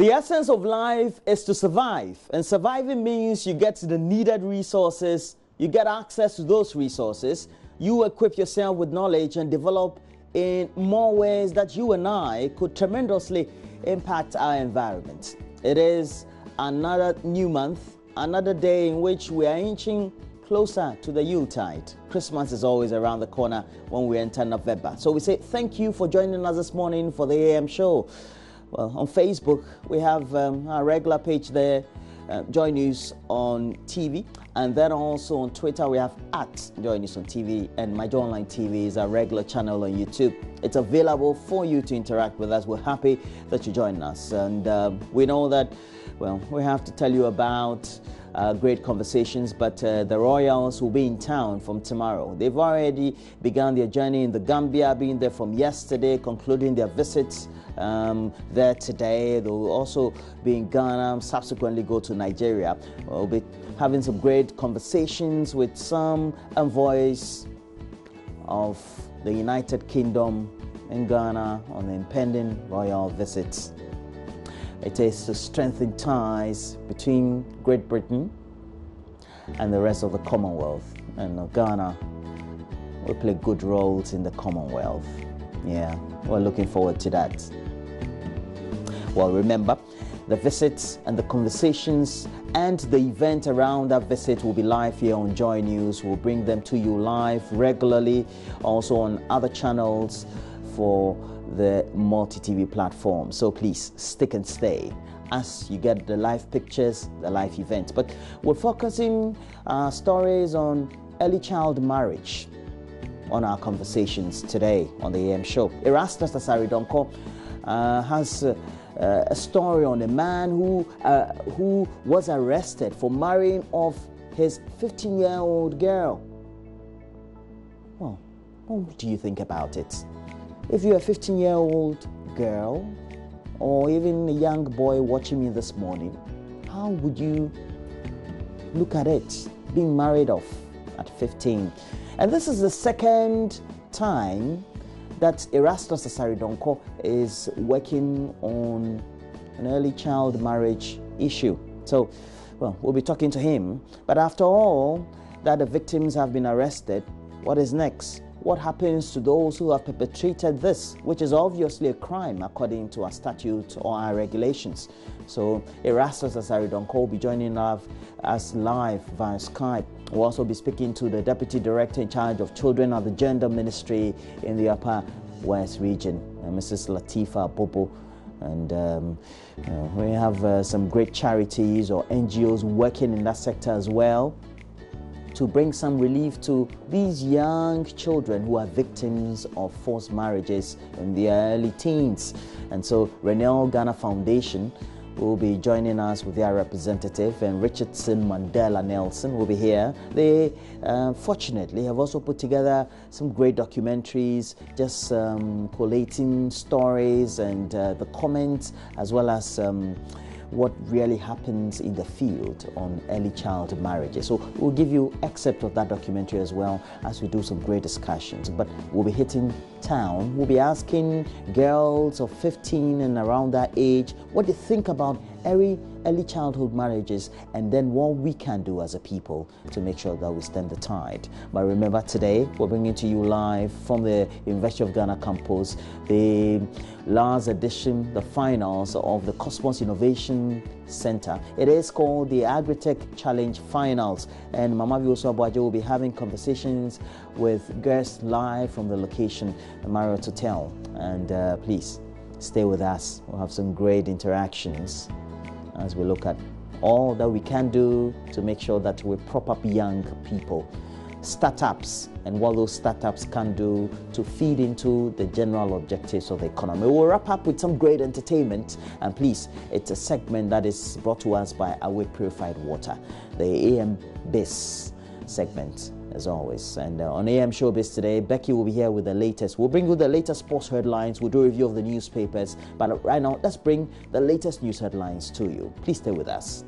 The essence of life is to survive, and surviving means you get the needed resources, you get access to those resources, you equip yourself with knowledge and develop in more ways that you and I could tremendously impact our environment. It is another new month, another day in which we are inching closer to the Yuletide. Christmas is always around the corner when we enter November. So we say thank you for joining us this morning for the AM show. Well, on Facebook, we have our regular page there, JoyNews on TV. And then also on Twitter, we have @JoyNews on TV. And My Joy Online TV is our regular channel on YouTube. It's available for you to interact with us. We're happy that you join us. And we know that, well, we have to tell you about great conversations, but the Royals will be in town from tomorrow. They've already begun their journey in the Gambia, being there from yesterday, concluding their visits there today. They'll also be in Ghana, subsequently go to Nigeria. We'll be having some great conversations with some envoys of the United Kingdom in Ghana on the impending royal visits. It is to strengthen ties between Great Britain and the rest of the Commonwealth. And Ghana will play good roles in the Commonwealth. Yeah, we're looking forward to that. Well, remember, the visits and the conversations and the event around that visit will be live here on Joy News. We'll bring them to you live regularly, also on other channels for the multi-TV platform. So please stick and stay as you get the live pictures, the live events. But we're focusing stories on early child marriage on our conversations today on the AM show. Erastus Asaridonko has a story on a man who was arrested for marrying off his 15-year-old girl. Well, what do you think about it? If you're a 15-year-old girl or even a young boy watching me this morning, how would you look at it, being married off at 15? And this is the second time that Erastus Asaridonko is working on an early child marriage issue. So, well, we'll be talking to him. But after all that the victims have been arrested, what is next? What happens to those who have perpetrated this, which is obviously a crime according to our statute or our regulations? So Erastus Asaridonko will be joining us live via Skype. We'll also be speaking to the Deputy Director in charge of Children at the Gender Ministry in the Upper West region, Mrs. Latifa Bobo. And we have some great charities or NGOs working in that sector as well, to bring some relief to these young children who are victims of forced marriages in their early teens. And so Renel Ghana Foundation will be joining us with their representative, and Richardson Mandela Nelson will be here. They fortunately have also put together some great documentaries, just collating stories and the comments, as well as what really happens in the field on early child marriages. So we'll give you excerpt of that documentary as well as we do some great discussions. But we'll be hitting town. We'll be asking girls of 15 and around that age what they think about early childhood marriages, and then what we can do as a people to make sure that we stem the tide. But remember, today we're bringing to you live from the University of Ghana campus the last edition, the finals of the Cosmos Innovation Center. It is called the Agritech Challenge Finals, and Mama Vioso Abuaje will be having conversations with guests live from the location, the Marriott Hotel. And please stay with us. We'll have some great interactions as we look at all that we can do to make sure that we prop up young people, startups, and what those startups can do to feed into the general objectives of the economy. We'll wrap up with some great entertainment, and please, it's a segment that is brought to us by Away Purified Water, the AM Biz segment, as always. And on AM Showbiz today, Becky will be here with the latest. We'll bring you the latest sports headlines. We'll do a review of the newspapers. But right now, let's bring the latest news headlines to you. Please stay with us.